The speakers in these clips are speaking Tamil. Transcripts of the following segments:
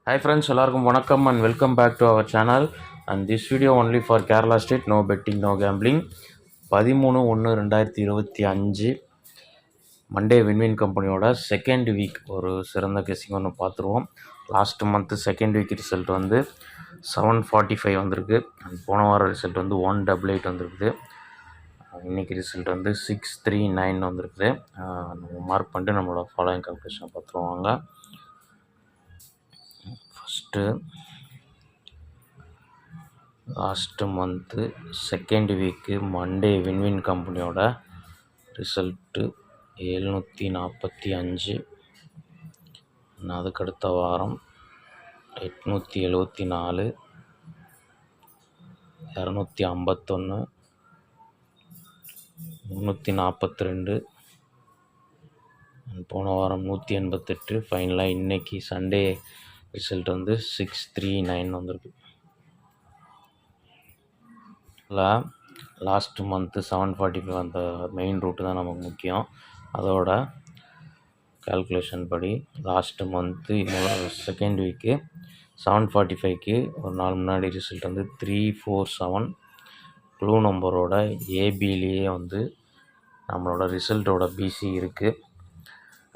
Hi friends, எல்லாருக்கும் வணக்கம் and welcome back to our channel and this video only for Kerala State, no betting, no gambling. 13/1/2025 Monday Win Win கம்பெனியோட செகண்ட் வீக் ஒரு சிறந்த கெஸ்ஸிங் ஒன்று பார்த்துருவோம். Last month second week result வந்து 745 வந்திருக்கு. போன வாரம் ரிசல்ட் வந்து 188 வந்திருக்குது. இன்றைக்கி ரிசல்ட் வந்து 639 வந்திருக்குது. நம்ம மார்க் பண்ணிட்டு நம்மளோட ஃபாலோயிங் கால்குலேஷனை பார்த்துருவாங்க. First last month second week Monday Win Win கம்பெனியோட ரிசல்ட்டு 745. அதுக்கடுத்த வாரம் 874, 251, 342, போன வாரம் 188. ஃபைனலாக இன்றைக்கி சண்டே ரிசல்ட் வந்து 639 வந்திருக்கு. லாஸ்ட் மந்த்து 745 அந்த மெயின் ரூட்டு தான் நமக்கு முக்கியம். அதோட கால்குலேஷன் படி லாஸ்ட்டு மந்த்து செகண்ட் வீக்கு 745க்கு ஒரு நாள் முன்னாடி ரிசல்ட் வந்து 347. க்ளூ நம்பரோட ஏபிலேயே வந்து நம்மளோட ரிசல்ட்டோட பிசி இருக்குது.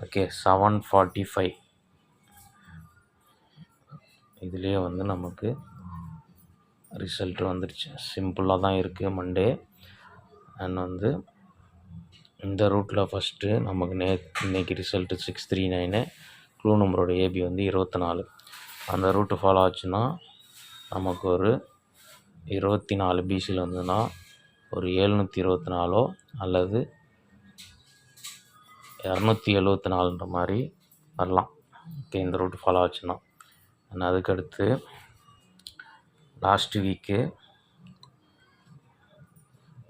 ஓகே, 745 இதுலேயே வந்து நமக்கு ரிசல்ட்டு வந்துடுச்சு. சிம்பிளாக தான் இருக்குது மண்டே. அண்ட் வந்து இந்த ரூட்டில் ஃபஸ்ட்டு நமக்கு இன்றைக்கி ரிசல்ட்டு 639, க்ளூ நம்பரோட ஏபி வந்து 24. அந்த ரூட்டு ஃபாலோ ஆச்சுன்னா நமக்கு ஒரு 24 பிசியில் வந்ததுன்னா ஒரு 724 அல்லது 274 மாதிரி வரலாம். ஓகே, இந்த ரூட்டு ஃபாலோ ஆச்சுன்னா. அண்ட் அதுக்கடுத்து லாஸ்ட் வீக்கு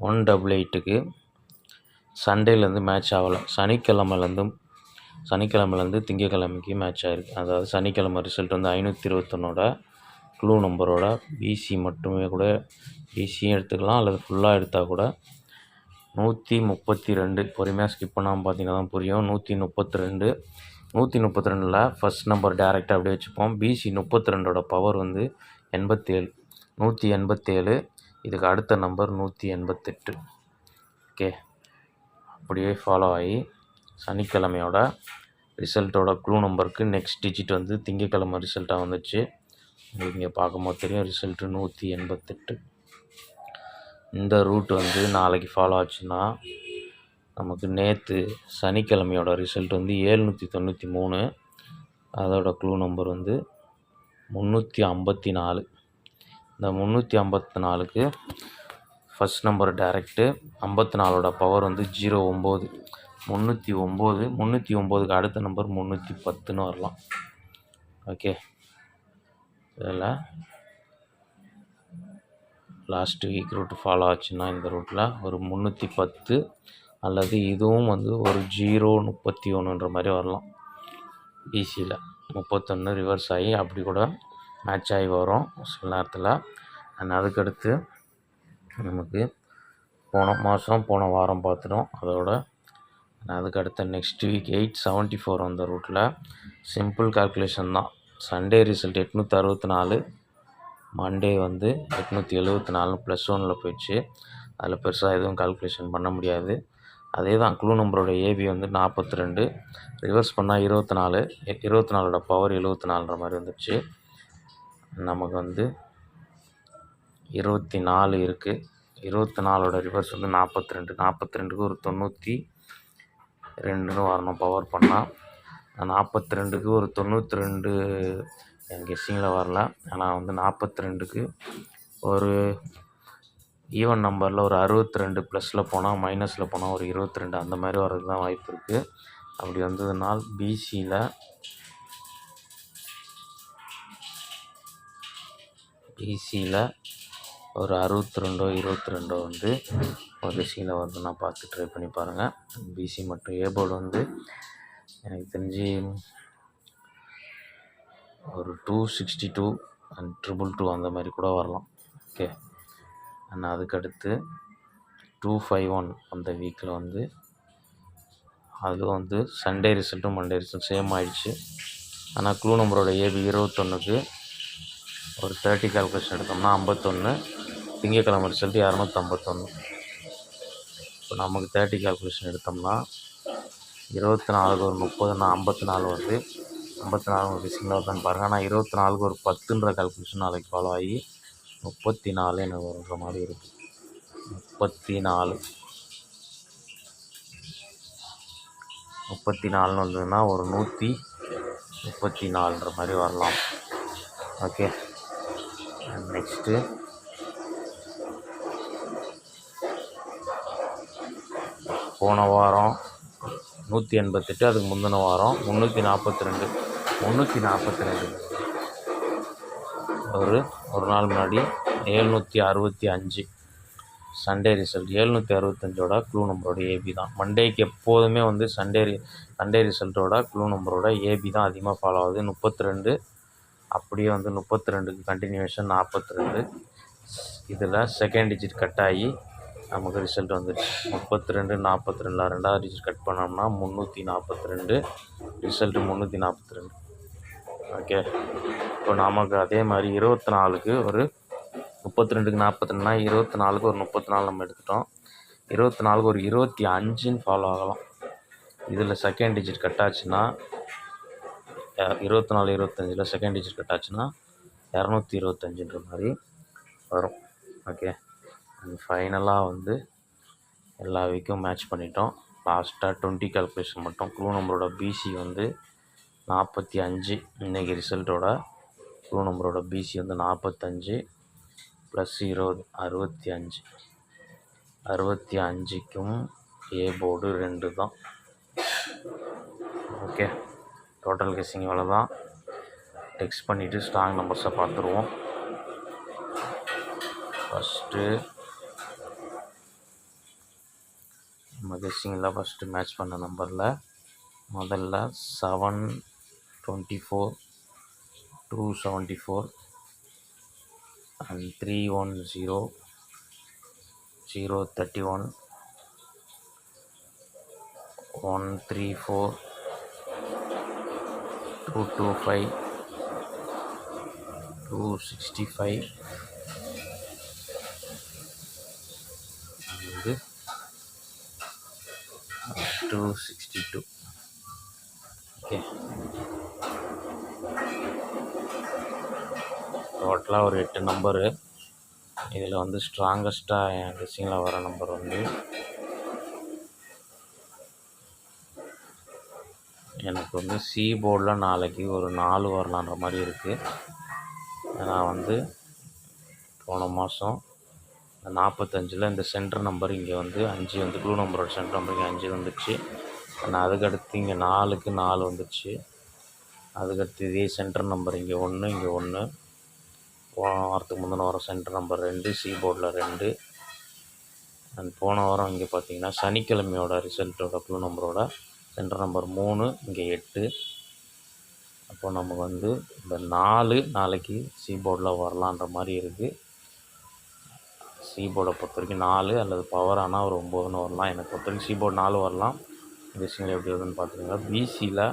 188க்கு சண்டேலேருந்து மேட்ச் ஆகலை. சனிக்கிழமைலேருந்து திங்கக்கிழமைக்கு மேட்ச் ஆகிருக்கு. அதாவது சனிக்கிழமை ரிசல்ட் வந்து 521ஓட க்ளூ நம்பரோட பிசி மட்டுமே கூட, பிசியும் எடுத்துக்கலாம் அல்லது ஃபுல்லாக எடுத்தால் கூட 132. பொறுமையாக ஸ்கிப் பண்ணாமல் பார்த்தீங்கன்னா தான் புரியும். 132. 132ல் ஃபஸ்ட் நம்பர் டேரெக்டாக அப்படியே வச்சுப்போம். பிசி 32ஓட பவர் வந்து 87. 187. இதுக்கு அடுத்த நம்பர் 188. ஓகே, அப்படியே ஃபாலோ ஆகி சனிக்கிழமையோட ரிசல்ட்டோட க்ளூ நம்பருக்கு நெக்ஸ்ட் டிஜிட் வந்து திங்கக்கிழமை ரிசல்ட்டாக வந்துச்சு. உங்களுக்கு இங்கே பார்க்கும்போது தெரியும் ரிசல்ட்டு 188. இந்த ரூட் வந்து நாளைக்கு ஃபாலோ ஆச்சுன்னா நமக்கு நேற்று சனிக்கிழமையோட ரிசல்ட் வந்து 793. அதோட க்ளூ நம்பர் வந்து 354. இந்த 354க்கு ஃபஸ்ட் நம்பர் டேரெக்டு, 54ஓட பவர் வந்து 09. 309. 309க்கு அடுத்த நம்பர் 310ன்னு வரலாம். ஓகே, இதில் லாஸ்ட் வீக் ரூட்டு ஃபாலோ ஆச்சுன்னா இந்த ரூட்டில் ஒரு 310 அல்லது இதுவும் வந்து ஒரு 031ன்ற மாதிரி வரலாம். பிசியில் 31 ரிவர்ஸ் ஆகி அப்படி கூட மேட்ச் ஆகி வரும் சில நேரத்தில். அண்ட் அதுக்கடுத்து நமக்கு போன வாரம் பார்த்துட்டோம். அதோட அதுக்கடுத்த நெக்ஸ்ட் வீக் 874 அந்த ரூட்டில் சிம்பிள் கால்குலேஷன் தான். சண்டே ரிசல்ட் 864, மண்டே வந்து 874 +1 போயிடுச்சு. அதில் பெருசாக எதுவும் கால்குலேஷன் பண்ண முடியாது. அதே தான் க்ளூ நம்பரோட ஏபி வந்து 42. ரிவர்ஸ் பண்ணால் 24. 24ஓட பவர் 74ன்ற மாதிரி வந்துடுச்சு. நமக்கு வந்து 24 இருக்குது. 24ஓட ரிவர்ஸ் வந்து 42. 42க்கு ஒரு 92ன்னு வரணும் பவர் பண்ணால். 42க்கு ஒரு 92 என் கெஸ்ஸிங்கில் வரல. ஆனால் வந்து 42க்கு ஒரு ஈவன் நம்பரில் ஒரு 62 ப்ளஸில் போனால் மைனஸில் போனால் ஒரு 22 அந்த மாதிரி வர்றது தான் வாய்ப்பு இருக்குது. அப்படி வந்ததுனால் பிசியில் ஒரு 62 22 வந்து ஒரு கெஸ்ஸிங்கில் வருதுன்னா பார்த்து ட்ரை பண்ணி பாருங்கள். பிசி மற்றும் ஏ போர்டு வந்து எனக்கு தெரிஞ்சு ஒரு 262 அண்ட் 222 அந்த மாதிரி கூட வரலாம். ஓகே, அண்ட் அதுக்கடுத்து 251 அந்த வீக்கில் வந்து அது வந்து சண்டே ரிசல்ட்டும் மண்டே ரிசல்ட் சேம் ஆகிடுச்சு. ஆனால் க்ளூ நம்பரோட ஏபி 21க்கு ஒரு 30 கால்குலேஷன் எடுத்தோம்னா 51, திங்கக்கிழமை ரிசல்ட் 251. இப்போ நமக்கு 30 கால்குலேஷன் எடுத்தோம்னா 24க்கு ஒரு 30ன்னா 54 வருது. 54 ஃபிசிங்கில் வருதான்னு பாருங்கள். ஆனால் 24க்கு ஒரு 10ன்ற கால்குலேஷன் நாளைக்கு ஃபாலோ ஆகி 34 எனக்கு வருன்ற மாதிரி இருக்குது. 34 வந்ததுன்னா ஒரு 134ன்ற மாதிரி வரலாம். ஓகே, நெக்ஸ்ட்டு போன வாரம் 188, அதுக்கு முந்தின வாரம் 342 ஒரு நாள் முன்னாடி 765 சண்டே ரிசல்ட். 765ஓட க்ளூ நம்பரோட ஏபி தான். மண்டேக்கு எப்போதுமே வந்து சண்டே ரிசல்ட்டோட க்ளூ நம்பரோட ஏபி தான் அதிகமாக ஃபாலோ ஆகுது. 32, அப்படியே வந்து 32க்கு கண்டினியூஷன் 42. இதில் செகண்ட் டிஜிட் கட் ஆகி நமக்கு ரிசல்ட் வந்துடுச்சு. 32, 42 ரெண்டாவது டிஜிட் கட் பண்ணோம்னா 342, ரிசல்ட்டு 342. ஓகே, இப்போ நமக்கு அதே மாதிரி 24க்கு ஒரு 32க்கு 42னா 24க்கு ஒரு 34 நம்ம எடுத்துட்டோம். 24க்கு ஒரு 25ன்னு ஃபாலோ ஆகலாம். இதில் செகண்ட் டிஜிட் கட் ஆச்சுன்னா 24, 25ல் செகண்ட் டிஜிட் கட் ஆச்சுன்னா 225ன்ற மாதிரி வரும். ஓகே, அண்ட் ஃபைனலாக வந்து எல்லா வீக்கும் மேட்ச் பண்ணிட்டோம். லாஸ்ட்டாக 20 கால்குலேஷன் மட்டும். க்ளூ நம்பரோட பிசி வந்து 45. இன்றைக்கி ரிசல்ட்டோட க்ளூ நம்பரோட பிசி வந்து 45 ப்ளஸ் 20 65. 65க்கும் ஏ போர்டு 2 தான். ஓகே, டோட்டல் கெஸ்ஸிங் இவ்வளோ தான். டெக்ஸ்ட் பண்ணிவிட்டு ஸ்ட்ராங் நம்பர்ஸை பார்த்துருவோம். ஃபஸ்ட்டு நம்ம கெஸ்ஸிங்கில் ஃபஸ்ட்டு மேட்ச் பண்ண நம்பரில் முதல்ல 724, 274 and 310, 031, 134, 225, 265 and 262. ஓகே, டோட்டலாக ஒரு 8 நம்பரு. இதில் வந்து ஸ்ட்ராங்கஸ்ட்டாக என் கெஸ்ஸிங்கில் வர நம்பர் வந்து எனக்கு வந்து சி போர்டில் நாளைக்கு ஒரு 4 வரலான்ற மாதிரி இருக்குது. நான் வந்து போன மாதம் 45ல் இந்த சென்டர் நம்பர் இங்கே வந்து 5 வந்து க்ளூ நம்பரோட சென்டர் நம்பர் இங்கே 5 வந்துடுச்சு. ஆனால் அதுக்கடுத்து இங்கே 4க்கு 4 வந்துடுச்சு. அதுக்கடுத்து இதே சென்டர் நம்பர் இங்கே 1, இங்கே 1. போன வாரத்துக்கு முந்தின வாரம் சென்டர் நம்பர் 2, சி போர்டில் 2. அண்ட் போன வாரம் இங்கே பார்த்தீங்கன்னா சனிக்கிழமையோட ரிசல்ட்டோட க்ளூ நம்பரோட சென்டர் நம்பர் 3, இங்கே 8. அப்போ நமக்கு வந்து இந்த 4 நாளைக்கு சி போர்டில் வரலான்ற மாதிரி இருக்குது. சி போர்டை பொறுத்த வரைக்கும் 4 அல்லது பவர் ஆனால் ஒரு 9ன்னு வரலாம். எனக்கு பொறுத்த வரைக்கும் சி போர்டு 4 வரலாம். கெஸ்ஸிங்கில் எப்படி வருதுன்னு பார்த்துக்கோங்க. பிசியில்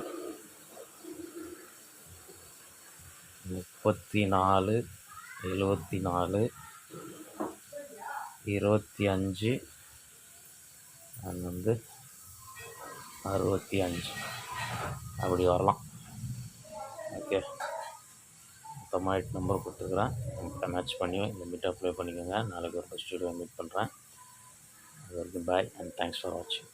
34, 74, 25 அண்ட் வந்து 65 அப்படி வரலாம். ஓகே, மொத்தமாக 8 நம்பர் கொடுத்துருக்குறேன். மேட்ச் பண்ணி இந்த மீட்டை அப்ளை பண்ணிக்கோங்க. நாளைக்கு ஒரு ஃபஸ்ட் வீடியோ மீட் பண்ணுறேன். அது வரைக்கும் பாய் அண்ட் தேங்க்ஸ் ஃபார் வாட்சிங்.